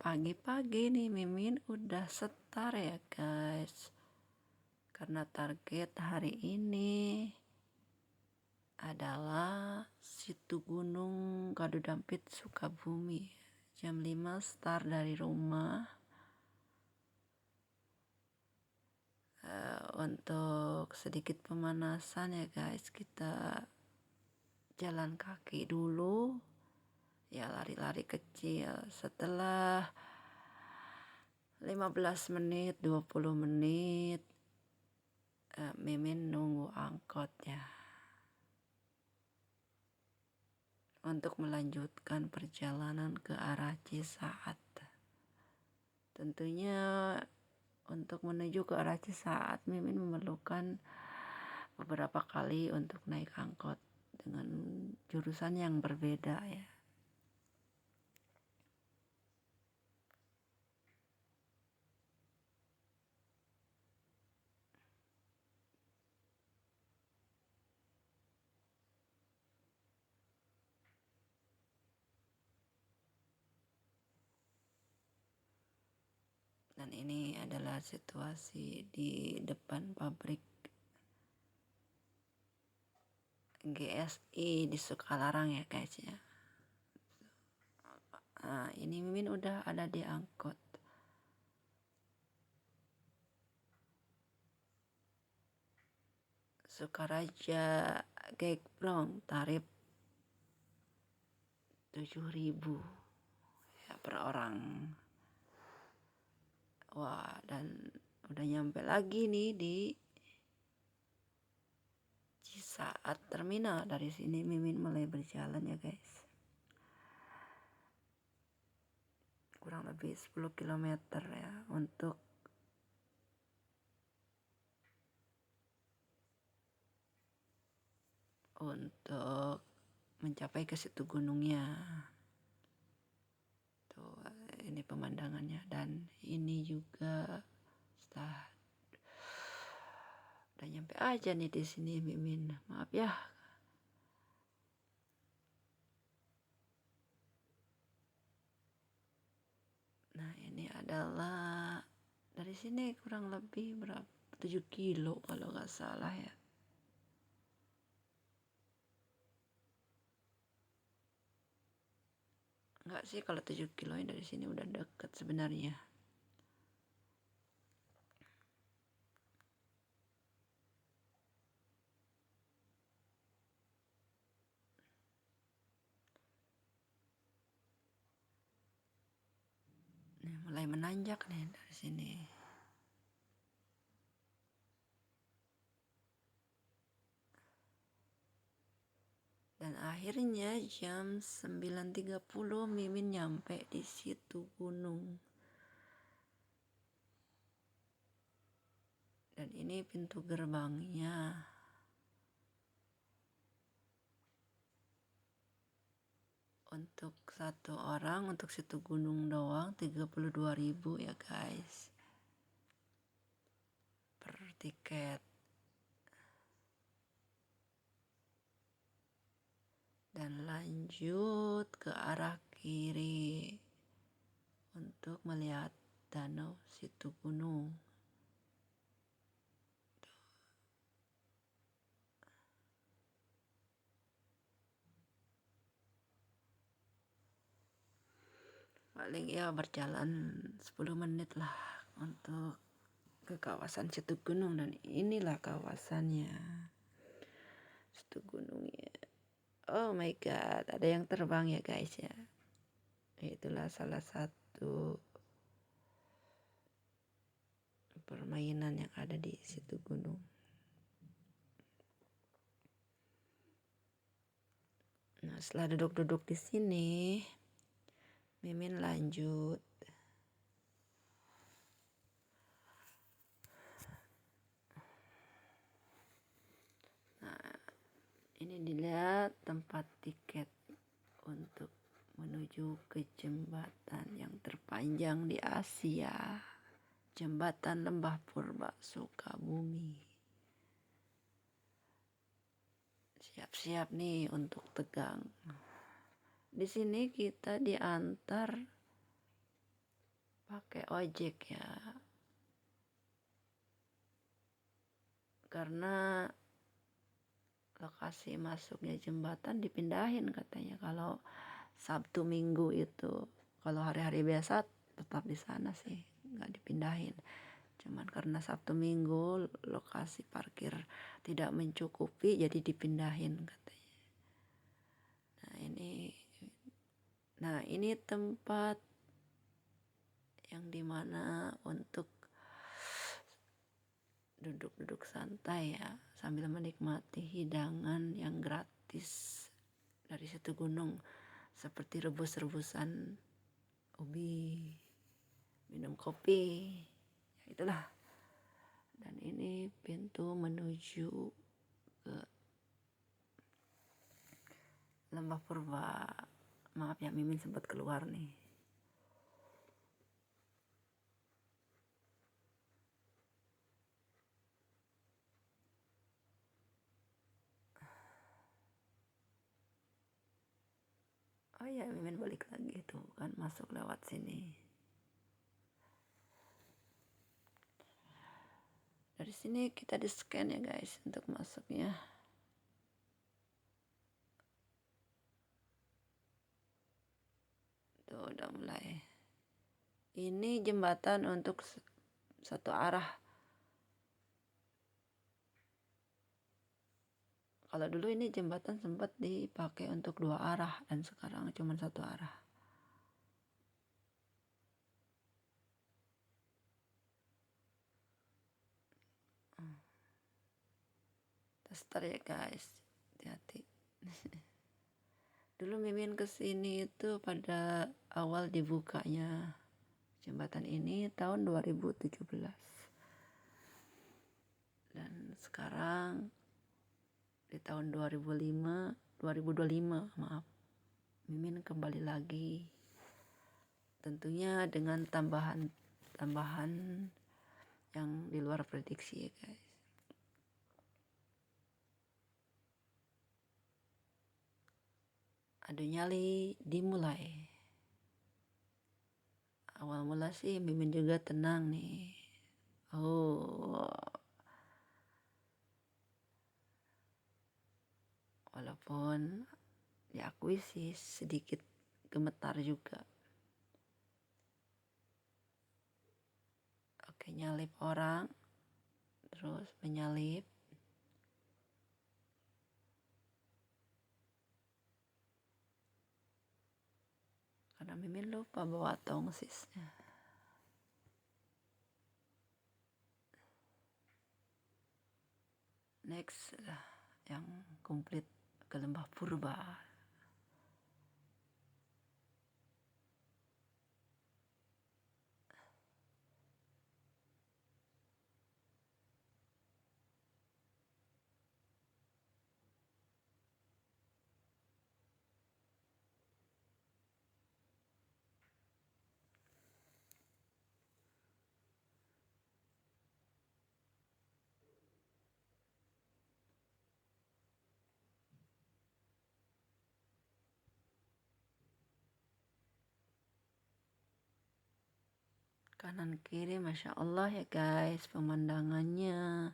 Pagi-pagi nih Mimin udah setar ya guys. Karena target hari ini adalah situ Gunung Gadu Dampit Sukabumi. Jam 5 start dari rumah. Untuk sedikit pemanasan ya guys, kita jalan kaki dulu. Ya lari-lari kecil. Setelah 15 menit, 20 menit Mimin nunggu angkotnya untuk melanjutkan perjalanan ke arah Cisaat. Tentunya untuk menuju ke arah Cisaat Mimin memerlukan beberapa kali untuk naik angkot dengan jurusan yang berbeda ya. Dan ini adalah situasi di depan pabrik GSI di Sukalarang ya guys ya. Nah, ini Mimin udah ada di angkot. Sukaraja Gekbrong tarif 7.000 ya per orang. Wah, dan udah nyampe lagi nih di Cisaat terminal. Dari sini Mimin mulai berjalan ya guys. Kurang lebih 10 km ya untuk mencapai ke situ gunungnya. Tuh, ini pemandangannya, dan ini juga setelah udah nyampe aja nih di sini Mimin. Maaf ya. Nah, ini adalah dari sini kurang lebih berapa? 7 kilo kalau nggak salah ya. Enggak sih, kalau 7 kilonya dari sini udah deket sebenarnya. Nih, mulai menanjak nih dari sini. Dan akhirnya jam 9.30 Mimin nyampe di situ gunung. Dan ini pintu gerbangnya. Untuk satu orang, untuk situ gunung doang 32.000 ya guys. Per tiket. Dan lanjut ke arah kiri untuk melihat danau situ gunung. Paling ya berjalan 10 menit lah untuk ke kawasan situ gunung, dan inilah kawasannya situ gunungnya. Oh my god, ada yang terbang ya guys ya. Itulah salah satu permainan yang ada di situ gunung. Nah, setelah duduk-duduk di sini, Mimin lanjut. Nah, ini dilihat tempat tiket untuk menuju ke jembatan yang terpanjang di Asia. Jembatan Lembah Purba Sukabumi. Siap-siap nih untuk tegang. Di sini kita diantar pakai ojek ya, karena lokasi masuknya jembatan dipindahin katanya. Kalau Sabtu Minggu itu, kalau hari-hari biasa tetap di sana sih, nggak dipindahin. Cuman karena Sabtu Minggu lokasi parkir tidak mencukupi, jadi dipindahin katanya. Nah ini tempat yang dimana untuk duduk-duduk santai ya, sambil menikmati hidangan yang gratis dari situ gunung, seperti rebus-rebusan ubi, minum kopi, ya itulah. Dan ini pintu menuju ke Lembah Purba. Maaf ya, Mimin sempat keluar nih. Oh ya, Mimin balik lagi tuh kan, masuk lewat sini. Dari sini kita di scan ya guys untuk masuknya. Tuh udah mulai. Ini jembatan untuk satu arah. Kalau dulu ini jembatan sempat dipakai untuk dua arah, dan sekarang cuma satu arah. Tester ya guys, hati-hati. Dulu Mimin kesini itu pada awal dibukanya jembatan ini tahun 2017. Dan sekarang di tahun 2025 maaf, Mimin kembali lagi. Tentunya dengan tambahan yang di luar prediksi ya guys. Adu nyali dimulai. Awal mula sih Mimin juga tenang nih. Walaupun diakui sih sedikit gemetar juga. Oke, nyalip orang, terus menyalip. Karena Mimin lupa bawa tongsisnya. Next yang komplit ke Lembah Purba. Kanan kiri Masya Allah ya guys pemandangannya.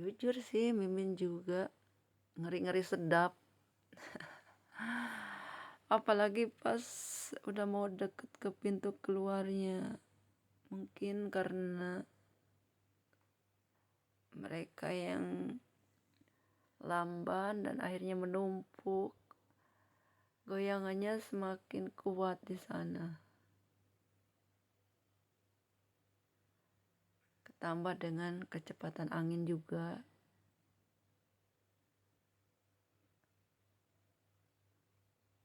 Jujur sih Mimin juga ngeri-ngeri sedap. Apalagi pas udah mau deket ke pintu keluarnya. Mungkin karena mereka yang lamban dan akhirnya menumpuk, goyangannya semakin kuat di sana. Ketambah dengan kecepatan angin juga.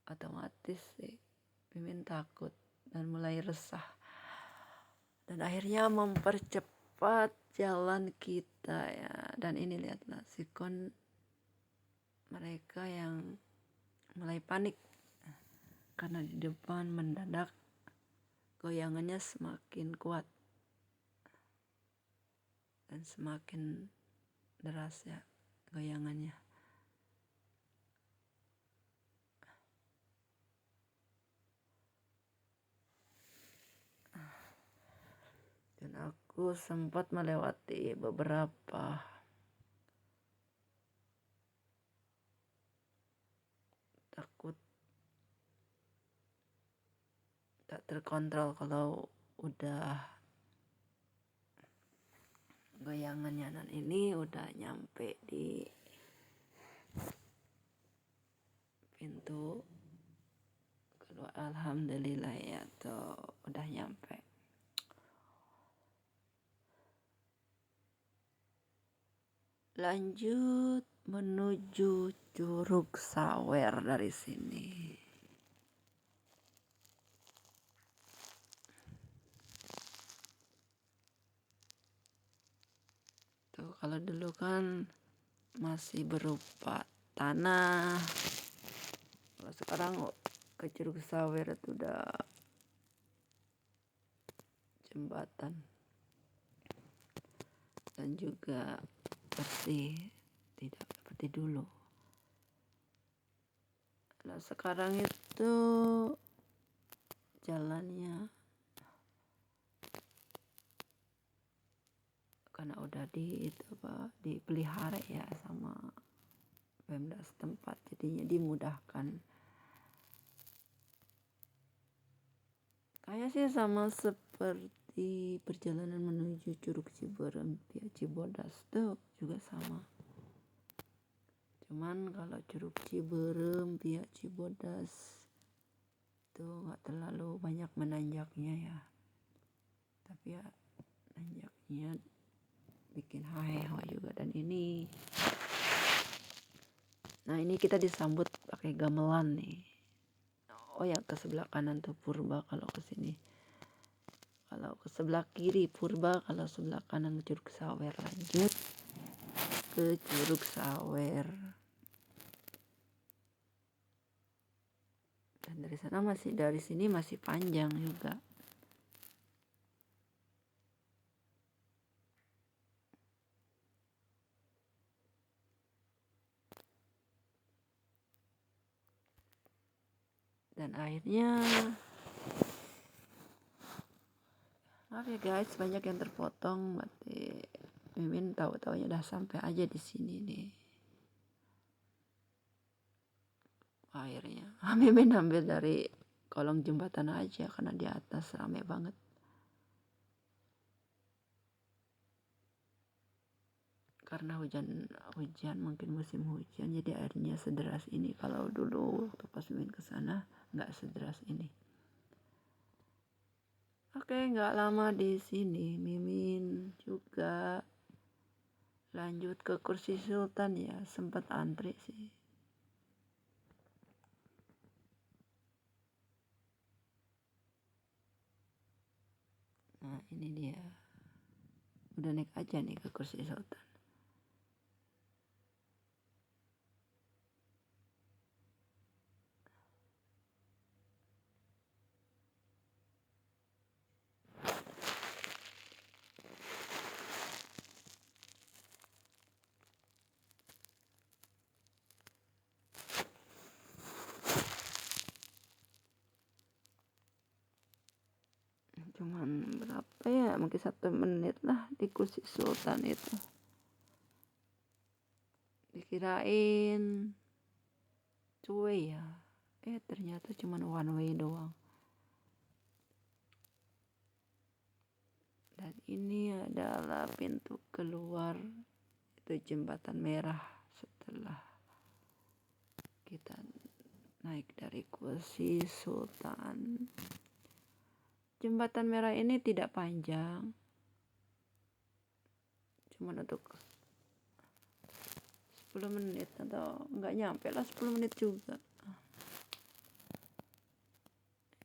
Otomatis sih Mimin takut dan mulai resah. Dan akhirnya mempercepat jalan kita ya. Dan ini lihatlah sikon mereka yang mulai panik. Karena di depan mendadak goyangannya semakin kuat. Dan semakin deras ya goyangannya. aku sempat melewati beberapa takut tak terkontrol kalau udah goyangannya, dan ini udah nyampe di pintu keluar. Alhamdulillah ya, tuh udah nyampe. Lanjut menuju Curug Sawer dari sini. Tuh, kalau dulu kan masih berupa tanah. Kalau sekarang ke Curug Sawer itu udah jembatan dan juga bersih, tidak seperti dulu. Nah, sekarang itu jalannya karena udah dipelihara ya sama Pemda setempat, jadinya dimudahkan. Kayak sih sama seperti perjalanan menuju Curug Ciberem via Cibodas tuh juga sama. Cuman kalau Curug Ciberem via Cibodas tuh nggak terlalu banyak menanjaknya ya, tapi ya nanjaknya bikin haheho juga. Dan ini, nah ini kita disambut pakai gamelan nih. Oh ya, ke sebelah kanan tuh purba kalau ke sini. Kalau ke sebelah kiri purba, kalau sebelah kanan Curug Sawer. Lanjut ke Curug Sawer. Dan dari sini masih panjang juga. Dan akhirnya, maaf ya guys, banyak yang terpotong. Berarti Mimin tahu-taunya udah sampai aja di sini nih. Akhirnya Mimin ambil dari kolong jembatan aja karena di atas rame banget. Karena hujan mungkin musim hujan, jadi airnya sederas ini. Kalau dulu waktu pas Mimin kesana nggak sederas ini. Oke, nggak lama di sini Mimin juga lanjut ke Kursi Sultan ya, sempat antri sih. Nah ini dia, udah naik aja nih ke Kursi Sultan. Cuman berapa ya, mungkin 1 menit lah di Kursi Sultan itu. Dikirain two way ya, ternyata cuman one way doang. Dan ini adalah pintu keluar, itu jembatan merah setelah kita naik dari Kursi Sultan. Jembatan merah ini tidak panjang, cuman untuk 10 menit atau enggak nyampe lah 10 menit juga.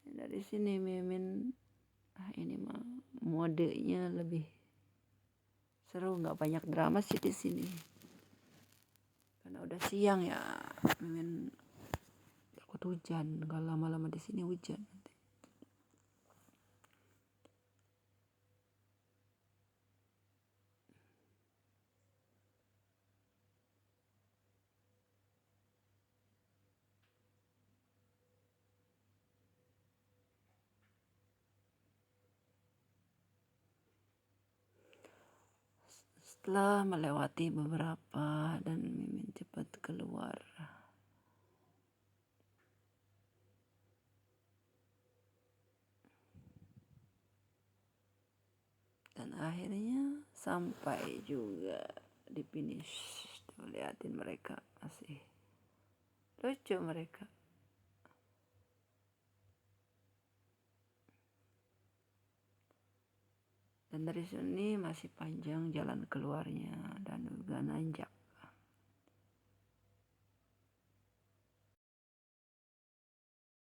Dari sini Mimin, ini mah modenya lebih seru, nggak banyak drama sih di sini. Karena udah siang ya, Mimin takut hujan. Kalau lama-lama di sini hujan nanti. Setelah melewati beberapa dan Mimin cepat keluar. Dan akhirnya sampai juga di finish. Tuh, liatin mereka masih lucu mereka. Dan dari sini masih panjang jalan keluarnya dan juga nanjak.